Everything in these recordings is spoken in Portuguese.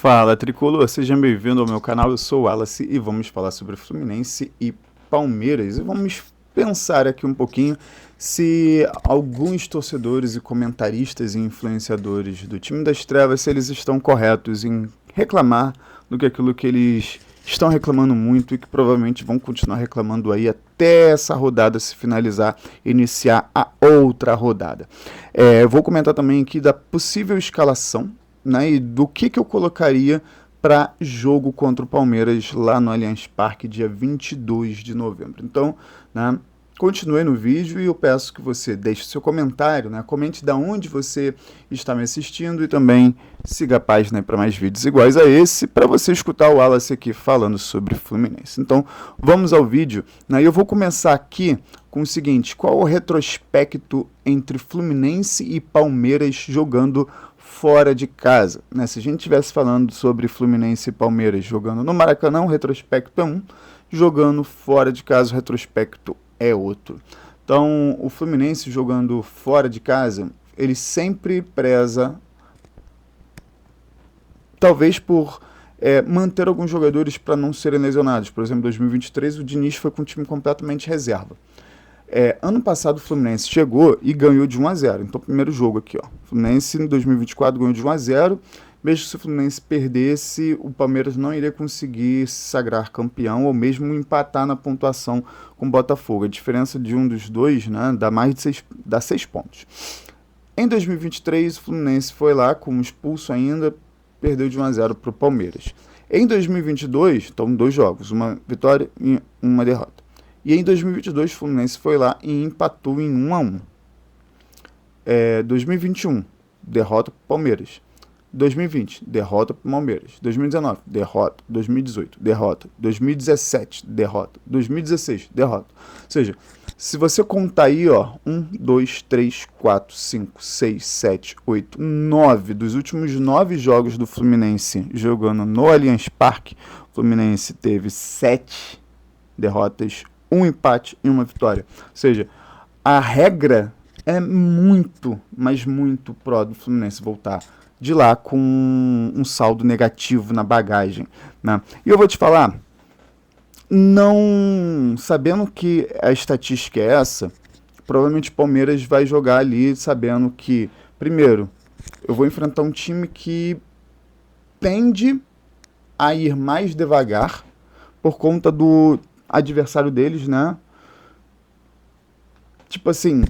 Fala, Tricolor, seja bem-vindo ao meu canal, eu sou o Wallace e vamos falar sobre Fluminense e Palmeiras. E vamos pensar aqui um pouquinho se alguns torcedores e comentaristas e influenciadores do time das trevas, se eles estão corretos em reclamar do que aquilo que eles estão reclamando muito e que provavelmente vão continuar reclamando aí até essa rodada se finalizar, iniciar a outra rodada. Eu vou comentar também aqui da possível escalação, né, e do que eu colocaria para jogo contra o Palmeiras lá no Allianz Parque, dia 22 de novembro. Então, né, continue no vídeo e eu peço que você deixe seu comentário, né, comente de onde você está me assistindo e também siga a página para mais vídeos iguais a esse, para você escutar o Wallace aqui falando sobre Fluminense. Então, vamos ao vídeo, né, e eu vou começar aqui com o seguinte: qual o retrospecto entre Fluminense e Palmeiras jogando fora de casa, né? Se a gente estivesse falando sobre Fluminense e Palmeiras jogando no Maracanã, o retrospecto é um, jogando fora de casa, o retrospecto é outro. Então, o Fluminense jogando fora de casa, ele sempre preza, talvez por manter alguns jogadores para não serem lesionados. Por exemplo, em 2023, o Diniz foi com um time completamente reserva. Ano passado o Fluminense chegou e ganhou de 1-0. Então, primeiro jogo aqui, ó. O Fluminense em 2024 ganhou de 1-0. Mesmo se o Fluminense perdesse, o Palmeiras não iria conseguir se sagrar campeão ou mesmo empatar na pontuação com o Botafogo. A diferença de um dos dois, né, dá 6 pontos. Em 2023, o Fluminense foi lá como expulso ainda, perdeu de 1-0 para o Palmeiras. Em 2022, então 2 jogos, uma vitória e uma derrota. E em 2022 o Fluminense foi lá e empatou em 1-1. 2021, derrota para o Palmeiras. 2020, derrota para o Palmeiras. 2019, derrota. 2018, derrota. 2017, derrota. 2016, derrota. Ou seja, se você contar aí, ó, 1, 2, 3, 4, 5, 6, 7, 8, 9 dos últimos 9 jogos do Fluminense jogando no Allianz Parque, o Fluminense teve 7 derrotas, 1 empate e 1 vitória. Ou seja, a regra é muito, mas muito pró do Fluminense voltar de lá com um saldo negativo na bagagem, né? E eu vou te falar, não sabendo que a estatística é essa, provavelmente o Palmeiras vai jogar ali sabendo que, primeiro, eu vou enfrentar um time que tende a ir mais devagar por conta do adversário deles, né? Tipo assim,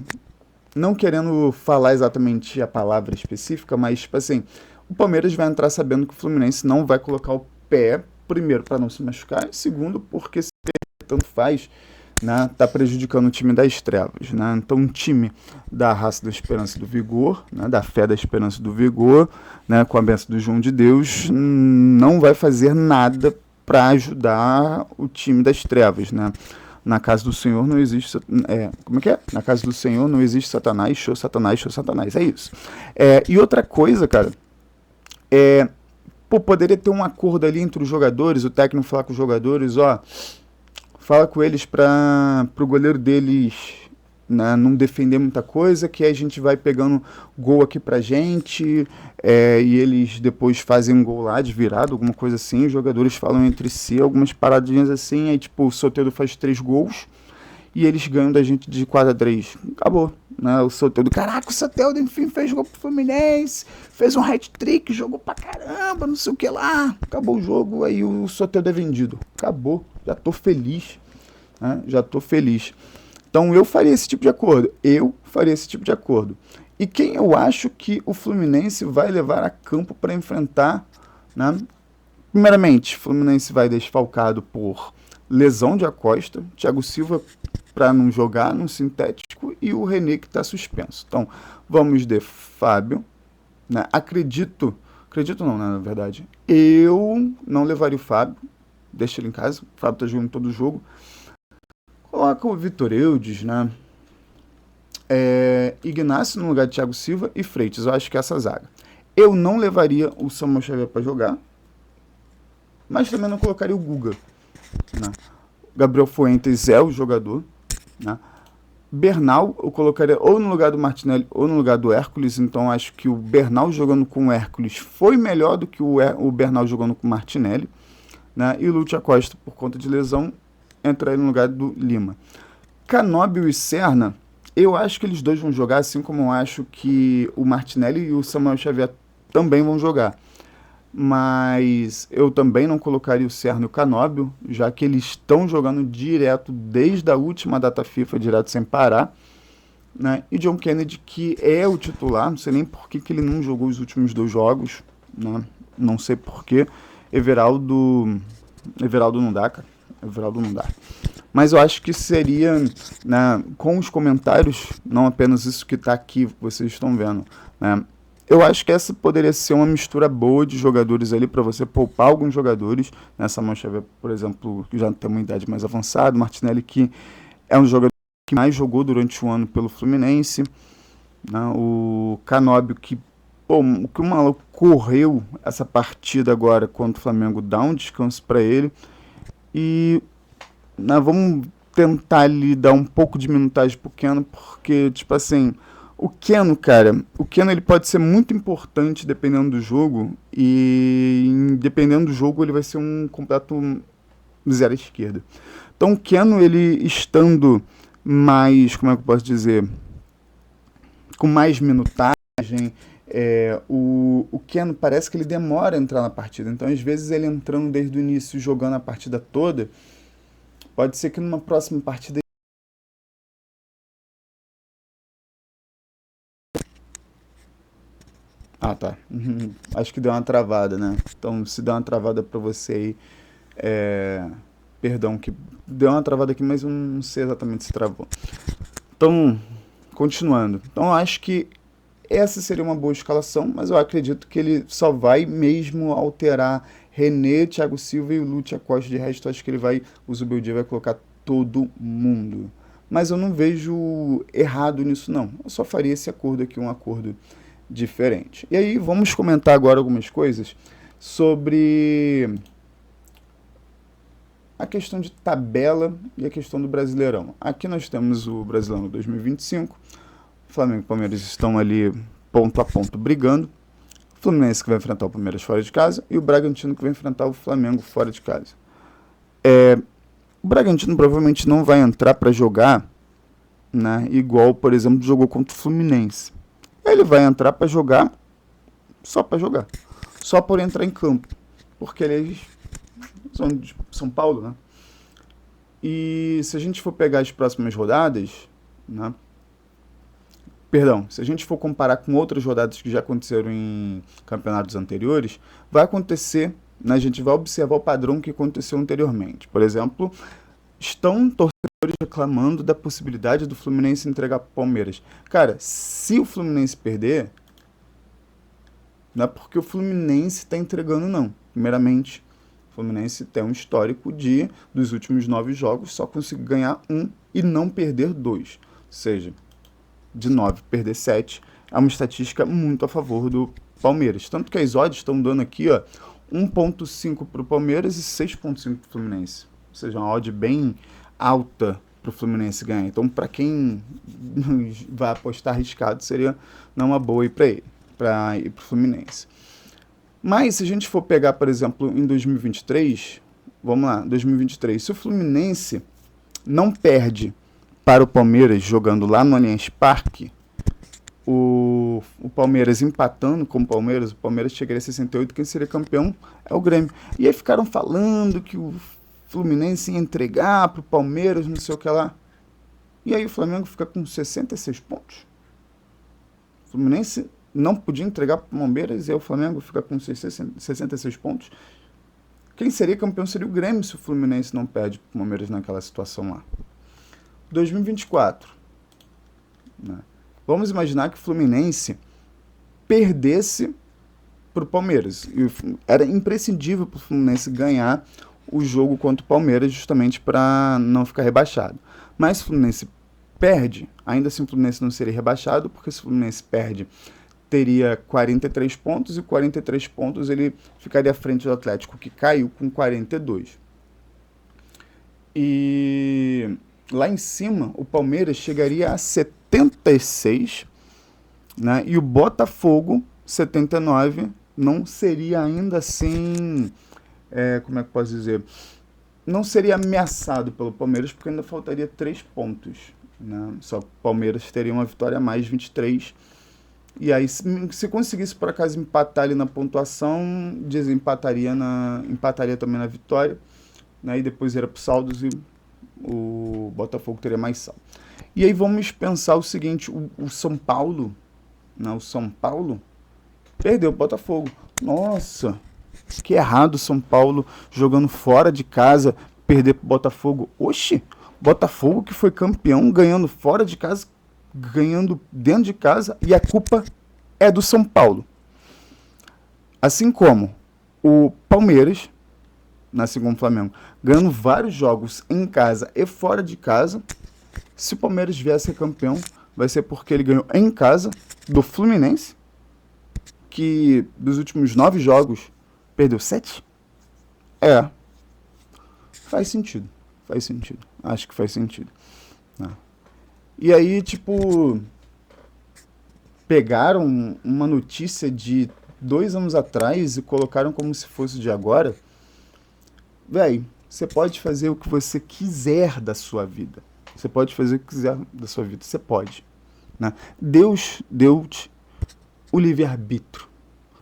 não querendo falar exatamente a palavra específica, mas tipo assim, o Palmeiras vai entrar sabendo que o Fluminense não vai colocar o pé, primeiro para não se machucar, e segundo porque se tanto faz, né, tá prejudicando o time das trevas, né? Então um time da raça da esperança e do vigor, né, da fé, da esperança e do vigor, né, com a bênção do João de Deus, não vai fazer nada para ajudar o time das trevas, né? Na casa do Senhor não existe... como é que é? Na casa do Senhor não existe Satanás, show Satanás, show Satanás. É isso. E outra coisa, cara, poderia ter um acordo ali entre os jogadores, o técnico falar com os jogadores, ó, fala com eles para o goleiro deles, né, não defender muita coisa, que a gente vai pegando gol aqui pra gente, e eles depois fazem um gol lá de virada, alguma coisa assim, os jogadores falam entre si, algumas paradinhas assim, aí tipo, o Soteldo faz 3 gols, e eles ganham da gente de 4-3. Acabou, né, o Soteldo, caraca, o Soteldo enfim fez gol pro Fluminense, fez um hat-trick, jogou pra caramba, não sei o que lá, acabou o jogo, aí o Soteldo é vendido. Acabou, já tô feliz, né, já tô feliz. Então eu faria esse tipo de acordo. E quem eu acho que o Fluminense vai levar a campo para enfrentar, né? Primeiramente, o Fluminense vai desfalcado por lesão de Acosta, Thiago Silva para não jogar no sintético e o René que está suspenso. Então vamos de Fábio, né? Acredito não, né, na verdade. Eu não levaria o Fábio, deixa ele em casa, o Fábio está jogando todo o jogo. Coloca o Vitor Eudes, né? Ignacio no lugar de Thiago Silva e Freitas. Eu acho que é essa zaga. Eu não levaria o Samuel Xavier para jogar, mas também não colocaria o Guga, né? Gabriel Fuentes é o jogador, né? Bernal eu colocaria ou no lugar do Martinelli ou no lugar do Hércules, então acho que o Bernal jogando com o Hércules foi melhor do que o Bernal jogando com o Martinelli, né? E o Lúcio Acosta, por conta de lesão, entra aí no lugar do Lima. Canóbio e Serna, eu acho que eles dois vão jogar, assim como eu acho que o Martinelli e o Samuel Xavier também vão jogar. Mas eu também não colocaria o Serna e o Canóbio, já que eles estão jogando direto desde a última data FIFA, direto sem parar, né? E John Kennedy, que é o titular, não sei nem por que ele não jogou os últimos 2 jogos, né? Não sei por quê. Everaldo não dá, cara. Everaldo não dá. Mas eu acho que seria, né, com os comentários, não apenas isso que está aqui, vocês estão vendo, né? Eu acho que essa poderia ser uma mistura boa de jogadores ali para você poupar alguns jogadores. Nessa mancha, por exemplo, que já tem uma idade mais avançada, Martinelli, que é um jogador que mais jogou durante o ano pelo Fluminense, né? O Canóbio, que, pô, o que o maluco correu essa partida agora contra o Flamengo, dá um descanso para ele. E, né, vamos tentar ali dar um pouco de minutagem pro Keno, porque, tipo assim, o Keno ele pode ser muito importante dependendo do jogo, e dependendo do jogo ele vai ser um completo zero à esquerda. Então o Keno, ele estando mais, como é que eu posso dizer, com mais minutagem, o Keno parece que ele demora a entrar na partida. Então às vezes ele entrando desde o início, jogando a partida toda, pode ser que numa próxima partida. Ah, tá. Acho que deu uma travada, né? Então, se deu uma travada pra você aí, é... perdão, que deu uma travada aqui, mas eu não sei exatamente se travou. Então, continuando. Então, eu acho que essa seria uma boa escalação, mas eu acredito que ele só vai mesmo alterar René, Thiago Silva e o Lúcio Acosta. De resto, eu acho que ele vai, o Zubeldia vai colocar todo mundo. Mas eu não vejo errado nisso, não. Eu só faria esse acordo aqui, um acordo diferente. E aí, vamos comentar agora algumas coisas sobre a questão de tabela e a questão do Brasileirão. Aqui nós temos o Brasileirão 2025. Flamengo e Palmeiras estão ali ponto a ponto brigando. O Fluminense que vai enfrentar o Palmeiras fora de casa e o Bragantino que vai enfrentar o Flamengo fora de casa. O Bragantino provavelmente não vai entrar para jogar, né, igual, por exemplo, jogou contra o Fluminense. Ele vai entrar para jogar, só por entrar em campo, porque eles são de São Paulo, né? E se a gente for pegar as próximas rodadas, né? Perdão, se a gente for comparar com outras rodadas que já aconteceram em campeonatos anteriores, vai acontecer, né, a gente vai observar o padrão que aconteceu anteriormente. Por exemplo, estão torcedores reclamando da possibilidade do Fluminense entregar para o Palmeiras. Cara, se o Fluminense perder, não é porque o Fluminense está entregando, não. Primeiramente, o Fluminense tem um histórico dos últimos 9 jogos, só conseguir ganhar 1 e não perder 2. Ou seja, de 9 perder 7 é uma estatística muito a favor do Palmeiras. Tanto que as odds estão dando aqui, ó, 1.5 para o Palmeiras e 6.5 para o Fluminense. Ou seja, uma odd bem alta para o Fluminense ganhar. Então, para quem vai apostar arriscado, seria não uma boa ir para ele, para ir para o Fluminense. Mas, se a gente for pegar, por exemplo, em 2023, vamos lá, 2023, se o Fluminense não perde para o Palmeiras jogando lá no Allianz Parque, o Palmeiras empatando com o Palmeiras chegaria a 68, quem seria campeão é o Grêmio. E aí ficaram falando que o Fluminense ia entregar para o Palmeiras, não sei o que lá. E aí o Flamengo fica com 66 pontos. O Fluminense não podia entregar para o Palmeiras e aí o Flamengo fica com 66 pontos. Quem seria campeão seria o Grêmio se o Fluminense não perde para o Palmeiras naquela situação lá. 2024. Né? Vamos imaginar que o Fluminense perdesse para o Palmeiras. Era imprescindível para o Fluminense ganhar o jogo contra o Palmeiras justamente para não ficar rebaixado. Mas se o Fluminense perde, ainda assim o Fluminense não seria rebaixado, porque se o Fluminense perde, teria 43 pontos, e 43 pontos ele ficaria à frente do Atlético, que caiu com 42. E lá em cima, o Palmeiras chegaria a 76, né? E o Botafogo, 79, não seria ainda assim, como é que posso dizer? Não seria ameaçado pelo Palmeiras, porque ainda faltaria 3 pontos, né? Só que o Palmeiras teria uma vitória a mais, 23. E aí, se conseguisse por acaso empatar ali na pontuação, empataria também na vitória, né? E depois era para saldos e o Botafogo teria mais saldo. E aí vamos pensar o seguinte, o São Paulo, né? O São Paulo perdeu o Botafogo. Nossa, que errado o São Paulo jogando fora de casa, perder pro Botafogo. Oxi, Botafogo que foi campeão, ganhando fora de casa, ganhando dentro de casa, e a culpa é do São Paulo. Assim como o Palmeiras, assim como o Flamengo, ganhando vários jogos em casa e fora de casa. Se o Palmeiras vier a ser campeão, vai ser porque ele ganhou em casa do Fluminense, que dos últimos 9 jogos perdeu 7. Faz sentido. Acho que faz sentido. E aí, tipo, pegaram uma notícia de 2 anos atrás e colocaram como se fosse de agora. Véi, você pode fazer o que você quiser da sua vida. Você pode fazer o que quiser da sua vida. Você pode. Né? Deus deu-te o livre-arbítrio.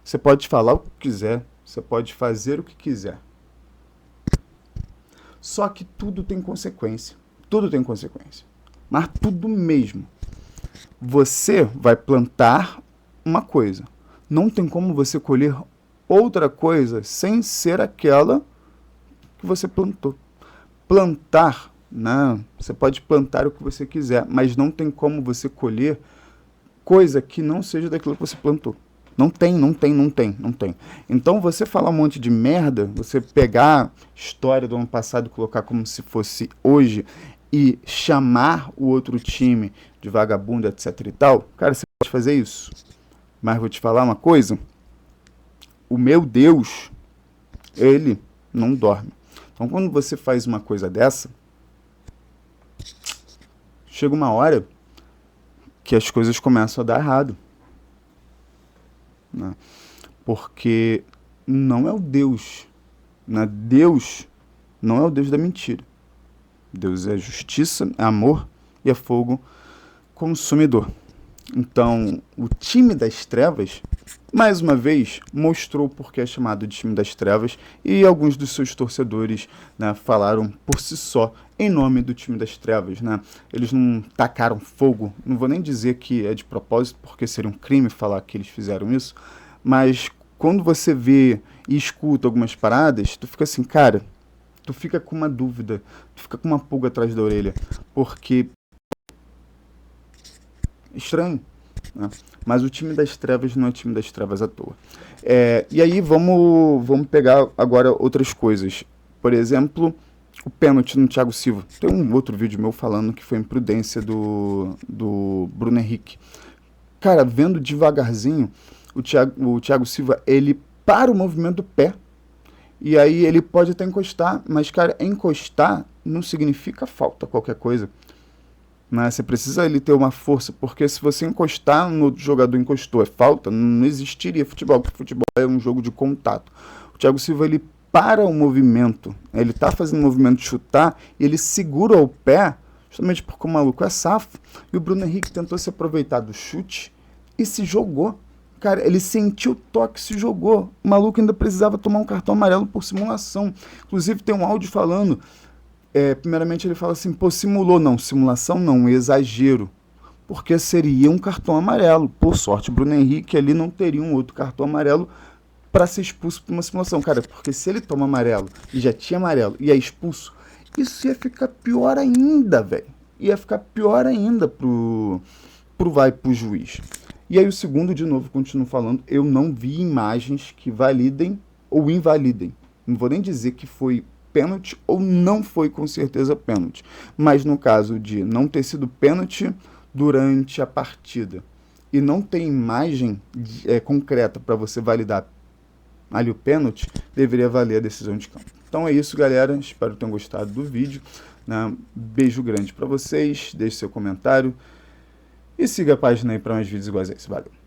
Você pode falar o que quiser. Você pode fazer o que quiser. Só que tudo tem consequência. Tudo tem consequência. Mas tudo mesmo. Você vai plantar uma coisa. Não tem como você colher outra coisa sem ser aquela que você plantou. Plantar, né? Você pode plantar o que você quiser, mas não tem como você colher coisa que não seja daquilo que você plantou. Não tem. Então você falar um monte de merda, você pegar a história do ano passado e colocar como se fosse hoje e chamar o outro time de vagabundo, etc e tal, cara, você pode fazer isso. Mas vou te falar uma coisa, o meu Deus, ele não dorme. Então, quando você faz uma coisa dessa, chega uma hora que as coisas começam a dar errado. Né? Porque não é o Deus. Né? Deus não é o Deus da mentira. Deus é justiça, é amor e é fogo consumidor. Então, o time das trevas, mais uma vez, mostrou porque é chamado de time das trevas e alguns dos seus torcedores, né, falaram por si só em nome do time das trevas. Né? Eles não tacaram fogo, não vou nem dizer que é de propósito, porque seria um crime falar que eles fizeram isso, mas quando você vê e escuta algumas paradas, tu fica assim, cara, tu fica com uma dúvida, tu fica com uma pulga atrás da orelha, porque estranho, né? Mas o time das trevas não é o time das trevas à toa. E aí vamos pegar agora outras coisas. Por exemplo, o pênalti no Thiago Silva. Tem um outro vídeo meu falando que foi imprudência do Bruno Henrique. Cara, vendo devagarzinho, o Thiago Silva, ele para o movimento do pé, e aí ele pode até encostar, mas, cara, encostar não significa falta qualquer coisa. Né? Você precisa ele ter uma força, porque se você encostar no outro jogador, encostou, é falta, não existiria futebol, porque futebol é um jogo de contato. O Thiago Silva, ele para o movimento, ele tá fazendo o movimento de chutar, e ele segura o pé, justamente porque o maluco é safo, e o Bruno Henrique tentou se aproveitar do chute e se jogou. Cara, ele sentiu o toque, se jogou. O maluco ainda precisava tomar um cartão amarelo por simulação. Inclusive tem um áudio falando... primeiramente ele fala assim, pô, simulou, não, simulação não, exagero, porque seria um cartão amarelo. Por sorte, Bruno Henrique ali não teria um outro cartão amarelo para ser expulso por uma simulação, cara, porque se ele toma amarelo e já tinha amarelo e é expulso, isso ia ficar pior ainda, velho, ia ficar pior ainda pro juiz. E aí o segundo, de novo, continuo falando, eu não vi imagens que validem ou invalidem, não vou nem dizer que foi pênalti ou não foi com certeza pênalti. Mas no caso de não ter sido pênalti durante a partida e não ter imagem concreta para você validar ali o pênalti, deveria valer a decisão de campo. Então é isso, galera. Espero que tenham gostado do vídeo. né? Beijo grande para vocês, deixe seu comentário e siga a página aí para mais vídeos iguais a esse. Valeu!